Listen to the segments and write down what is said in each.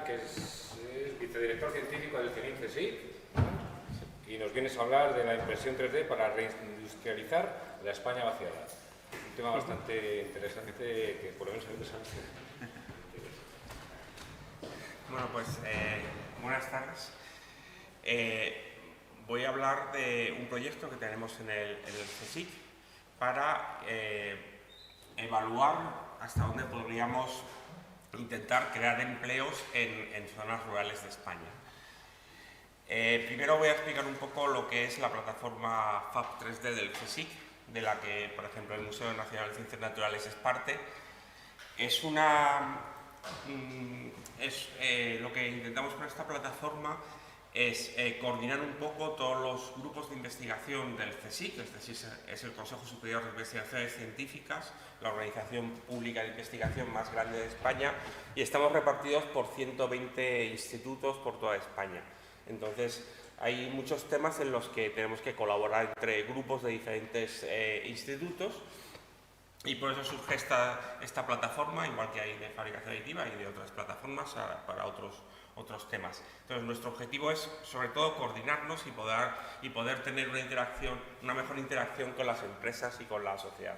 que es vicedirector científico del CENIC-CSIC, y nos vienes a hablar de la impresión 3D para reindustrializar la España vaciada. Un tema bastante interesante que por lo menos a mí me sale. Bueno, pues buenas tardes. Voy a hablar de un proyecto que tenemos en el CSIC para evaluar hasta dónde podríamos intentar crear empleos en zonas rurales de España. Primero voy a explicar un poco lo que es la plataforma FAB 3D del CSIC, de la que, por ejemplo, el Museo Nacional de Ciencias Naturales es parte. Es lo que intentamos con esta plataforma es coordinar un poco todos los grupos de investigación del CSIC. El CSIC es el Consejo Superior de Investigaciones Científicas, la organización pública de investigación más grande de España, y estamos repartidos por 120 institutos por toda España. Entonces, hay muchos temas en los que tenemos que colaborar entre grupos de diferentes institutos, y por eso surge esta plataforma, igual que hay de fabricación aditiva y de otras plataformas para otros temas. Entonces, nuestro objetivo es, sobre todo, coordinarnos y poder tener una mejor interacción con las empresas y con la sociedad.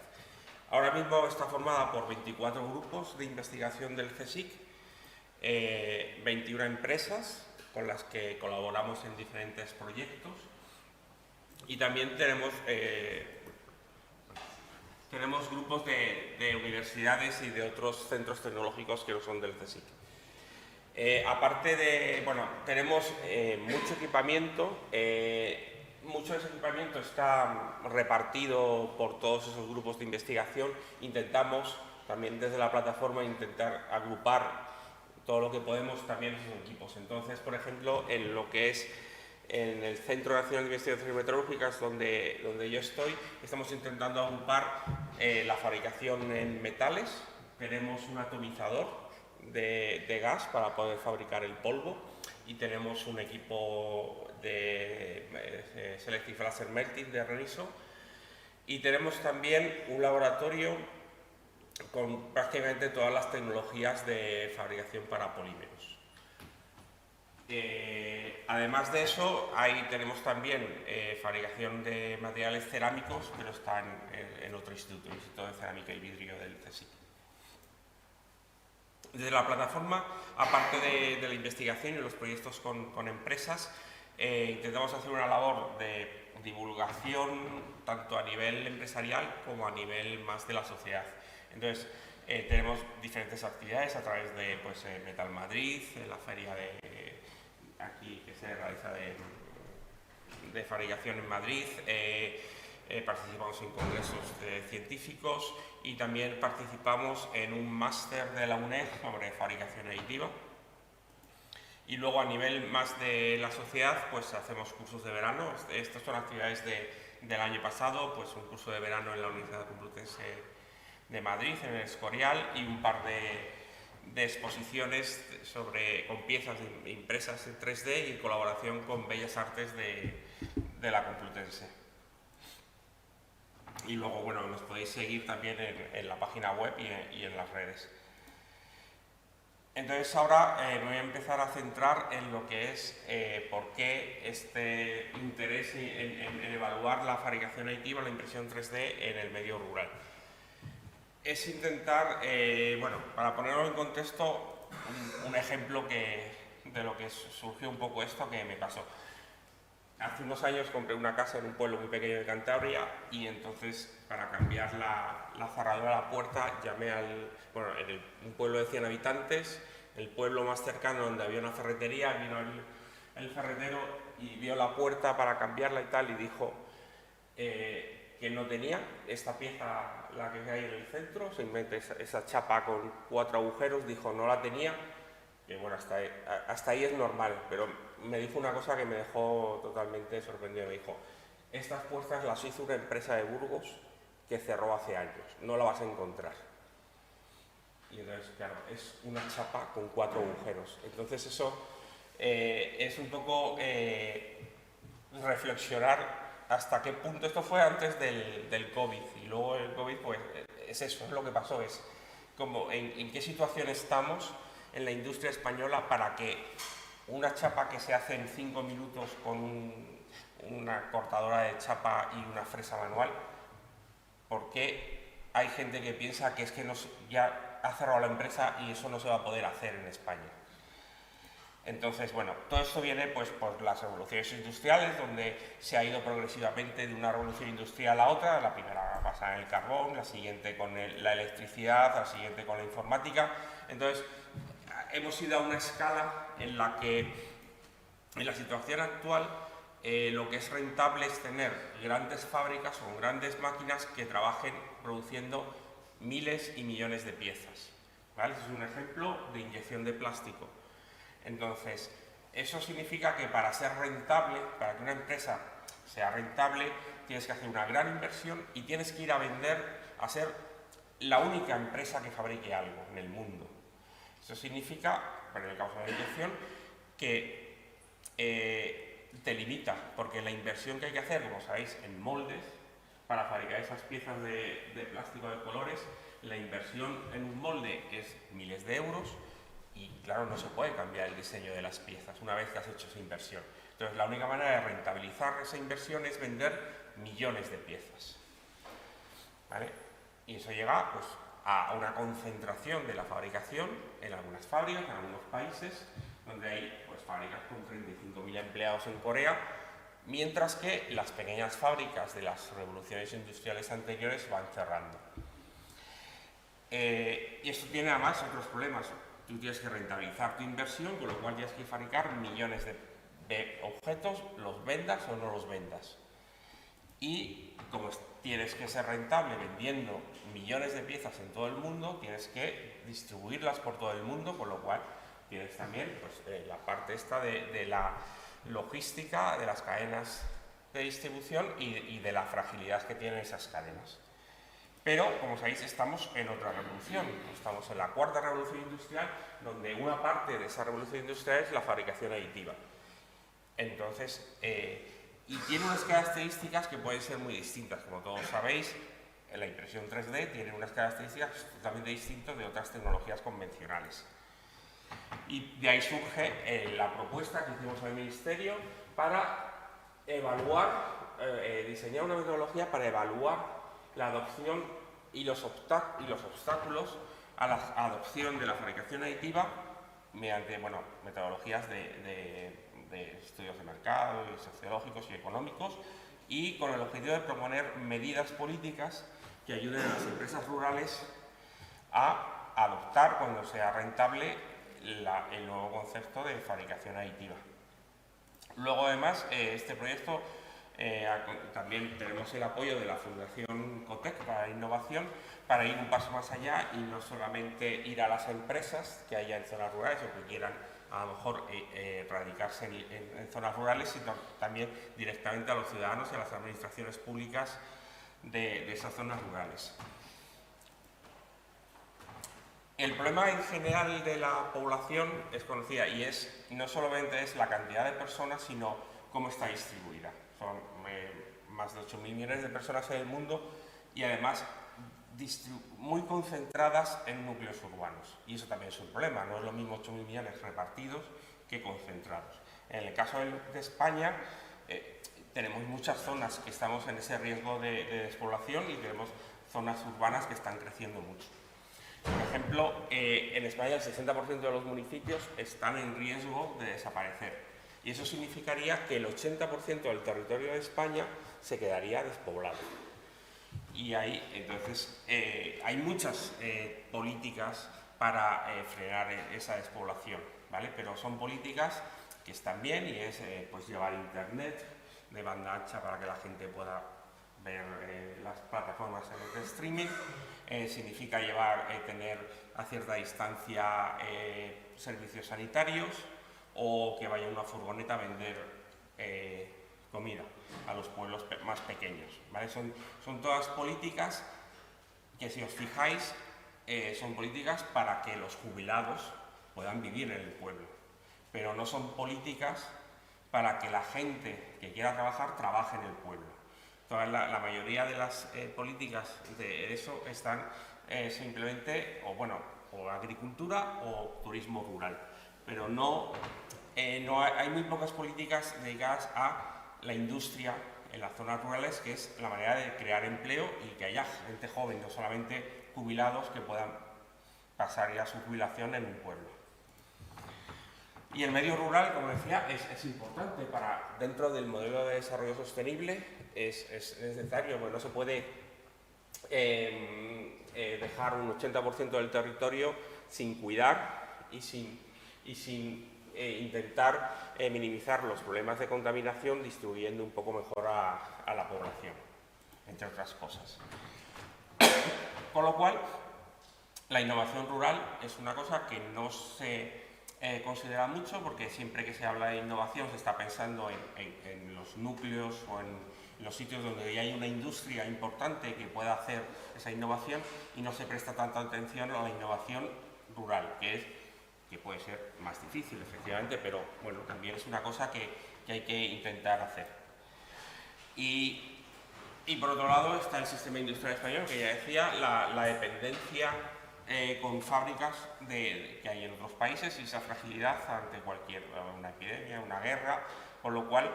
Ahora mismo está formada por 24 grupos de investigación del CSIC, 21 empresas con las que colaboramos en diferentes proyectos, y también tenemos grupos de universidades y de otros centros tecnológicos que no son del CSIC. Aparte de, tenemos mucho equipamiento. Mucho de ese equipamiento está repartido por todos esos grupos de investigación. Intentamos también desde la plataforma intentar agrupar todo lo que podemos también en esos equipos. Entonces, por ejemplo, en lo que es en el Centro Nacional de Investigaciones Metalúrgicas, donde yo estoy, estamos intentando agrupar la fabricación en metales. Tenemos un atomizador de gas para poder fabricar el polvo, y tenemos un equipo de Selective Laser Melting de Reniso, y tenemos también un laboratorio con prácticamente todas las tecnologías de fabricación para polímeros. Además de eso, ahí tenemos también fabricación de materiales cerámicos, pero está en otro instituto, el Instituto de Cerámica y Vidrio del CSIC. Desde la plataforma, aparte de la investigación y los proyectos con empresas, intentamos hacer una labor de divulgación tanto a nivel empresarial como a nivel más de la sociedad. Entonces, tenemos diferentes actividades a través de Metal Madrid, la feria aquí que se realiza de fabricación en Madrid. Participamos en congresos científicos, y también participamos en un máster de la UNED sobre fabricación aditiva. Y luego, a nivel más de la sociedad, pues hacemos cursos de verano. Estas son actividades del año pasado, pues un curso de verano en la Universidad Complutense de Madrid, en el Escorial, y un par de exposiciones con piezas impresas en 3D y en colaboración con Bellas Artes de la Complutense. Y luego, nos podéis seguir también en la página web y en las redes. Entonces, ahora me voy a empezar a centrar en lo que es por qué este interés en evaluar la fabricación aditiva, la impresión 3D en el medio rural. Es intentar, para ponerlo en contexto, un ejemplo de lo que surgió un poco esto que me pasó. Hace unos años compré una casa en un pueblo muy pequeño de Cantabria, y entonces, para cambiar la cerradura de la puerta, llamé un pueblo de 100 habitantes, el pueblo más cercano donde había una ferretería. Vino el ferretero y vio la puerta para cambiarla y tal, y dijo que no tenía esta pieza, la que hay en el centro, simplemente esa chapa con 4 agujeros, dijo no la tenía. Y hasta ahí es normal, pero me dijo una cosa que me dejó totalmente sorprendido. Me dijo: estas puertas las hizo una empresa de Burgos que cerró hace años, no la vas a encontrar. Y entonces, claro, es una chapa con 4 agujeros. Entonces eso es un poco reflexionar hasta qué punto. Esto fue antes del COVID, y luego el COVID, pues es eso, es lo que pasó, es como en qué situación estamos en la industria española para que una chapa que se hace en 5 minutos con una cortadora de chapa y una fresa manual, ¿por qué hay gente que piensa que es que ya ha cerrado la empresa y eso no se va a poder hacer en España? Entonces, bueno, todo esto viene pues por las revoluciones industriales, donde se ha ido progresivamente de una revolución industrial a otra. La primera basada en el carbón, la siguiente con la electricidad, la siguiente con la informática. Entonces, hemos ido a una escala en la que, en la situación actual, lo que es rentable es tener grandes fábricas o grandes máquinas que trabajen produciendo miles y millones de piezas, ¿vale? Este es un ejemplo de inyección de plástico. Entonces, eso significa que para ser rentable, para que una empresa sea rentable, tienes que hacer una gran inversión y tienes que ir a vender, a ser la única empresa que fabrique algo en el mundo. Eso significa, bueno, en el caso de la inyección, que te limita, porque la inversión que hay que hacer, como sabéis, en moldes, para fabricar esas piezas de plástico de colores, la inversión en un molde es miles de euros. Y claro, no se puede cambiar el diseño de las piezas una vez que has hecho esa inversión. Entonces, la única manera de rentabilizar esa inversión es vender millones de piezas, ¿vale? Y eso llega pues, a una concentración de la fabricación en algunas fábricas, en algunos países, donde hay pues, fábricas con 35.000 empleados en Corea, mientras que las pequeñas fábricas de las revoluciones industriales anteriores van cerrando. Y esto tiene además otros problemas. Tú tienes que rentabilizar tu inversión, con lo cual tienes que fabricar millones de objetos, los vendas o no los vendas. Y como tienes que ser rentable vendiendo millones de piezas en todo el mundo, tienes que distribuirlas por todo el mundo, con lo cual tienes también pues, la parte esta de la logística, de las cadenas de distribución y de la fragilidad que tienen esas cadenas. Pero, como sabéis, estamos en otra revolución. Estamos en la cuarta revolución industrial, donde una parte de esa revolución industrial es la fabricación aditiva. Entonces, y tiene unas características que pueden ser muy distintas. Como todos sabéis, la impresión 3D tiene unas características totalmente distintas de otras tecnologías convencionales. Y de ahí surge la propuesta que hicimos al Ministerio para evaluar, diseñar una metodología para evaluar la adopción y los obstáculos a la adopción de la fabricación aditiva mediante metodologías de estudios de mercado, y sociológicos y económicos, y con el objetivo de proponer medidas políticas que ayuden a las empresas rurales a adoptar, cuando sea rentable, el nuevo concepto de fabricación aditiva. Luego, además, este proyecto también tenemos el apoyo de la Fundación Cotec para la innovación, para ir un paso más allá y no solamente ir a las empresas que haya en zonas rurales o que quieran a lo mejor radicarse en zonas rurales, sino también directamente a los ciudadanos y a las administraciones públicas de esas zonas rurales. El problema en general de la población es conocida y no solamente es la cantidad de personas, sino cómo está distribuida. Son más de 8.000 millones de personas en el mundo y además muy concentradas en núcleos urbanos. Y eso también es un problema, no es lo mismo 8.000 millones repartidos que concentrados. En el caso de España, tenemos muchas zonas que estamos en ese riesgo de despoblación y tenemos zonas urbanas que están creciendo mucho. Por ejemplo, en España el 60% de los municipios están en riesgo de desaparecer. Y eso significaría que el 80% del territorio de España se quedaría despoblado. Y entonces, hay muchas políticas para frenar esa despoblación, ¿vale? Pero son políticas que están bien y es pues llevar internet de banda ancha para que la gente pueda ver las plataformas en el streaming. Significa tener a cierta distancia servicios sanitarios, o que vaya una furgoneta a vender comida a los pueblos más pequeños, ¿vale? Son todas políticas que, si os fijáis, son políticas para que los jubilados puedan vivir en el pueblo, pero no son políticas para que la gente que quiera trabajar trabaje en el pueblo. La mayoría de las políticas de eso están simplemente, o agricultura o turismo rural, pero no hay muy pocas políticas dedicadas a la industria en las zonas rurales, que es la manera de crear empleo y que haya gente joven, no solamente jubilados que puedan pasar ya su jubilación en un pueblo. Y el medio rural, como decía, es importante dentro del modelo de desarrollo sostenible, es necesario, porque no se puede dejar un 80% del territorio sin cuidar y sin intentar minimizar los problemas de contaminación, distribuyendo un poco mejor a la población, entre otras cosas. Con lo cual, la innovación rural es una cosa que no se considera mucho, porque siempre que se habla de innovación se está pensando en los núcleos o en los sitios donde ya hay una industria importante que pueda hacer esa innovación, y no se presta tanta atención a la innovación rural, que puede ser más difícil, efectivamente, pero bueno, también es una cosa que hay que intentar hacer. Y por otro lado está el sistema industrial español, que ya decía, la dependencia con fábricas que hay en otros países, y esa fragilidad ante una epidemia, una guerra, con lo cual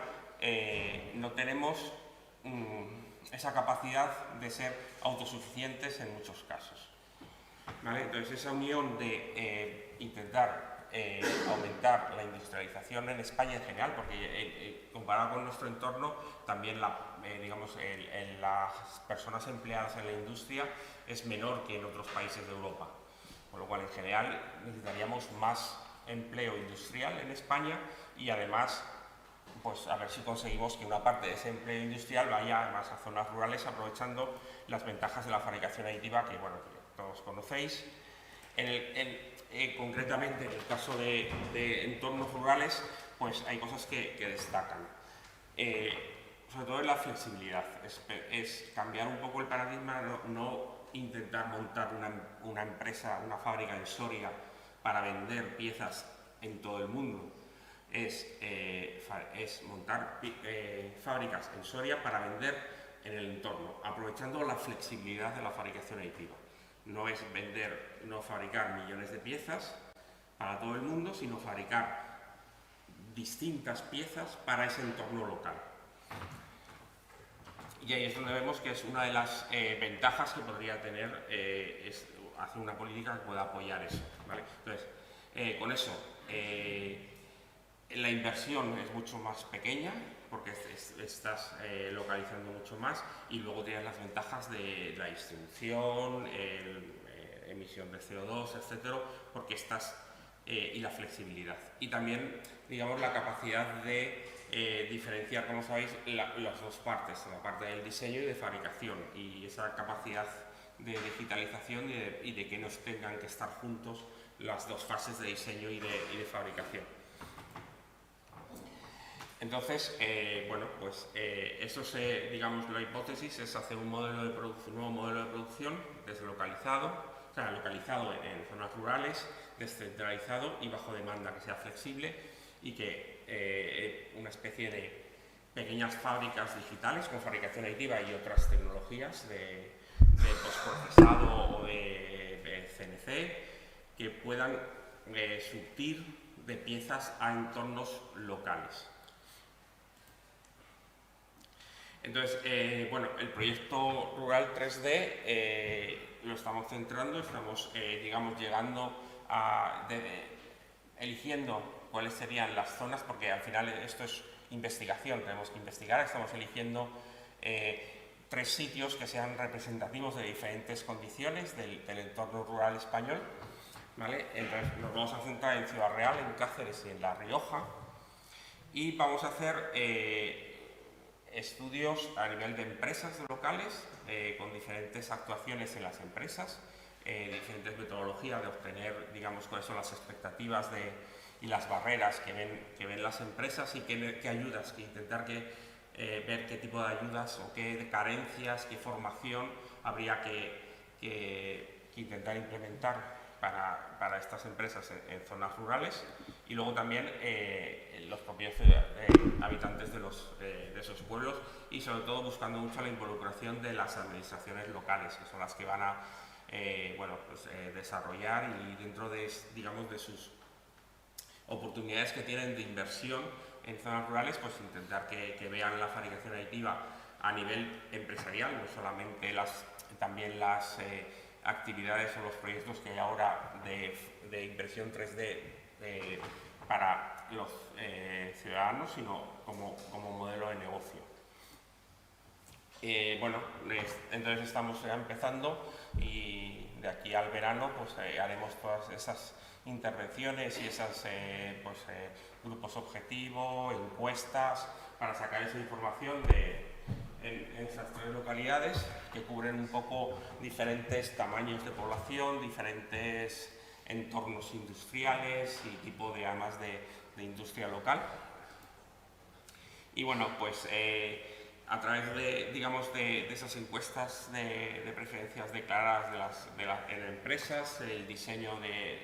no tenemos esa capacidad de ser autosuficientes en muchos casos. ¿Vale? Entonces, esa unión de intentar aumentar la industrialización en España en general, porque comparado con nuestro entorno, también las personas empleadas en la industria es menor que en otros países de Europa, con lo cual en general necesitaríamos más empleo industrial en España, y además pues a ver si conseguimos que una parte de ese empleo industrial vaya además a zonas rurales, aprovechando las ventajas de la fabricación aditiva que, bueno, que todos conocéis. Concretamente en el caso de entornos rurales, pues hay cosas que destacan. Sobre todo en la flexibilidad, es cambiar un poco el paradigma, no intentar montar una empresa, una fábrica en Soria para vender piezas en todo el mundo. Es montar fábricas en Soria para vender en el entorno, aprovechando la flexibilidad de la fabricación aditiva. No es fabricar millones de piezas para todo el mundo, sino fabricar distintas piezas para ese entorno local. Y ahí es donde vemos que es una de las ventajas que podría tener hacer una política que pueda apoyar eso, ¿vale? Entonces, con eso, la inversión es mucho más pequeña, porque estás localizando mucho más, y luego tienes las ventajas de la distribución, emisión de CO2, etcétera, porque y la flexibilidad. Y también, digamos, la capacidad de diferenciar, como sabéis, las dos partes, la parte del diseño y de fabricación, y esa capacidad de digitalización y de que no tengan que estar juntos las dos fases de diseño y de fabricación. Entonces, bueno, pues eso digamos, la hipótesis es hacer un nuevo modelo de producción deslocalizado, o sea, localizado en zonas rurales, descentralizado y bajo demanda, que sea flexible, y que una especie de pequeñas fábricas digitales con fabricación aditiva y otras tecnologías de postprocesado o de CNC, que puedan surtir de piezas a entornos locales. Entonces, bueno, el proyecto Rural 3D lo estamos centrando, estamos, digamos, llegando eligiendo cuáles serían las zonas, porque al final esto es investigación, tenemos que investigar, estamos eligiendo 3 sitios que sean representativos de diferentes condiciones del entorno rural español, ¿vale? Entonces nos vamos a centrar en Ciudad Real, en Cáceres y en La Rioja, y vamos a hacer estudios a nivel de empresas locales, con diferentes actuaciones en las empresas, diferentes metodologías de obtener, digamos, cuáles son las expectativas y las barreras que ven las empresas, y qué ayudas, intentar ver qué tipo de ayudas o qué carencias, qué formación habría que intentar implementar para estas empresas en zonas rurales, y luego también los propios habitantes de esos pueblos, y sobre todo buscando mucho la involucración de las administraciones locales, que son las que van a bueno, pues, desarrollar, y dentro de, digamos, de sus oportunidades que tienen de inversión en zonas rurales, pues intentar que vean la fabricación aditiva a nivel empresarial, no solamente también las actividades o los proyectos que hay ahora de impresión 3D para los ciudadanos, sino como modelo de negocio. Bueno, entonces estamos ya empezando, y de aquí al verano pues haremos todas esas intervenciones y esos grupos objetivo, encuestas, para sacar esa información en esas 3 localidades, que cubren un poco diferentes tamaños de población, diferentes entornos industriales y tipo de, además de industria local. Y bueno, pues a través de, digamos, de esas encuestas de preferencias declaradas en empresas, el diseño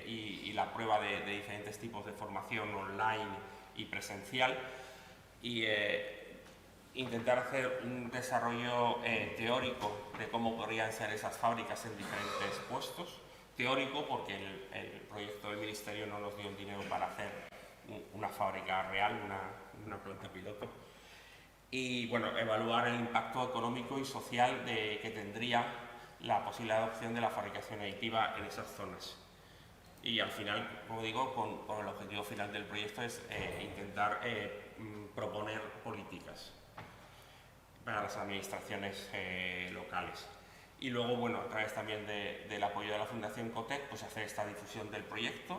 y la prueba de diferentes tipos de formación online y presencial, y intentar hacer un desarrollo teórico de cómo podrían ser esas fábricas en diferentes puestos. Teórico porque el proyecto del Ministerio no nos dio el dinero para hacer una fábrica real, una planta piloto. Y bueno, evaluar el impacto económico y social que tendría la posible adopción de la fabricación aditiva en esas zonas. Y al final, como digo, con el objetivo final del proyecto es intentar proponer políticas para las administraciones locales. Y luego, bueno, a través también del apoyo de la Fundación Cotec, pues hacer esta difusión del proyecto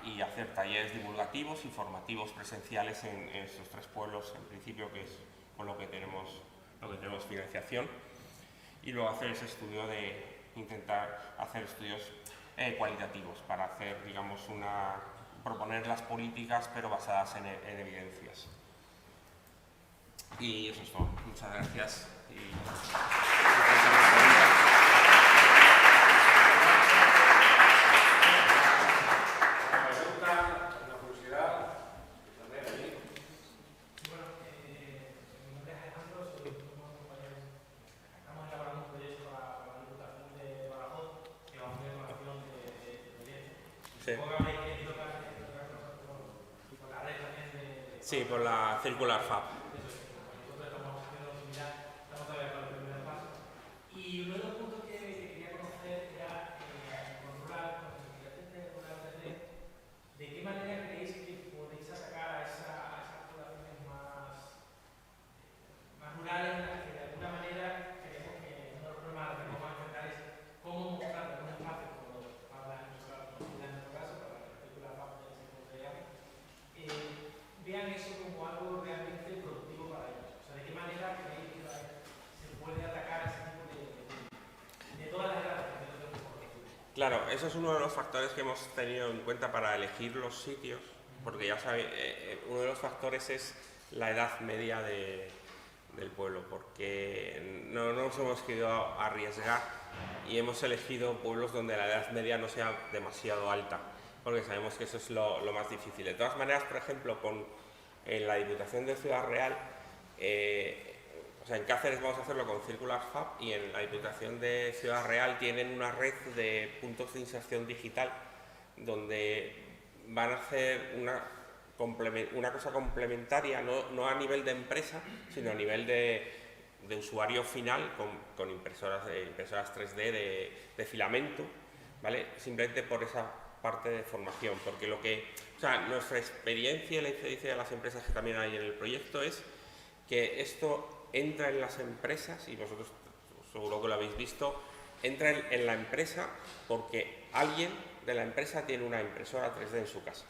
y hacer talleres divulgativos y formativos presenciales en estos 3 pueblos, en principio, que es con lo que tenemos financiación. Y luego hacer ese estudio de intentar hacer estudios cualitativos para hacer, digamos, proponer las políticas, pero basadas en evidencias. Y eso es todo. Muchas gracias. Sí, por la Circular Fab. Y uno de los puntos que quería conocer era, con rural, con la investigación de rural 3D, ¿de qué manera creéis que podéis atacar a esas poblaciones más rurales, en las que de alguna manera creemos que uno de los problemas que vamos a enfrentar es cómo mostrar en un espacio como para en nuestro caso, para la película FAP de ese como se llama, vean eso como algo realmente productivo para ellos? O sea, ¿de qué manera creéis que se puede atacar ese tipo de todas las edades? Claro, eso es uno de los factores que hemos tenido en cuenta para elegir los sitios, porque ya sabéis, uno de los factores es la edad media del pueblo, porque no nos hemos querido arriesgar y hemos elegido pueblos donde la edad media no sea demasiado alta, porque sabemos que eso es lo más difícil. De todas maneras, por ejemplo, en la Diputación de Ciudad Real, o sea, en Cáceres vamos a hacerlo con Circular Fab, y en la Diputación de Ciudad Real tienen una red de puntos de inserción digital donde van a hacer una cosa complementaria, no a nivel de empresa, sino a nivel de usuario final, con impresoras 3D de filamento, ¿vale? Simplemente por esa parte de formación, porque nuestra experiencia y la experiencia de las empresas que también hay en el proyecto es que esto entra en las empresas, y vosotros seguro que lo habéis visto, entra en la empresa porque alguien de la empresa tiene una impresora 3D en su casa.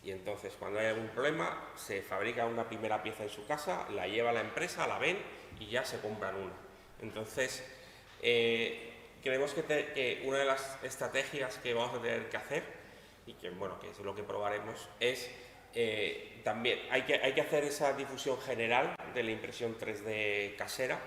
Y entonces, cuando hay algún problema, se fabrica una primera pieza en su casa, la lleva a la empresa, la ven y ya se compran una. Entonces, creemos que una de las estrategias que vamos a tener que hacer, y que es lo que probaremos, es también hay que hacer esa difusión general de la impresión 3D casera,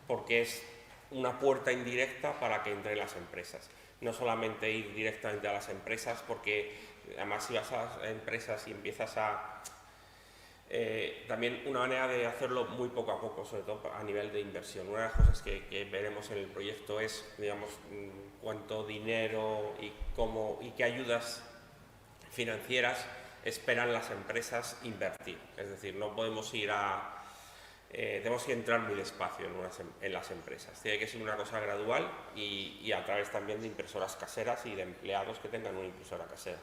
porque es una puerta indirecta para que entren las empresas. No solamente ir directamente a las empresas, porque además si vas a las empresas y empiezas a también una manera de hacerlo muy poco a poco, sobre todo a nivel de inversión. Una de las cosas que veremos en el proyecto es, digamos, cuánto dinero y cómo y qué ayudas financieras esperan las empresas invertir. Es decir, no podemos ir tenemos que entrar muy despacio en las empresas. Tiene que ser una cosa gradual y a través también de impresoras caseras y de empleados que tengan una impresora casera.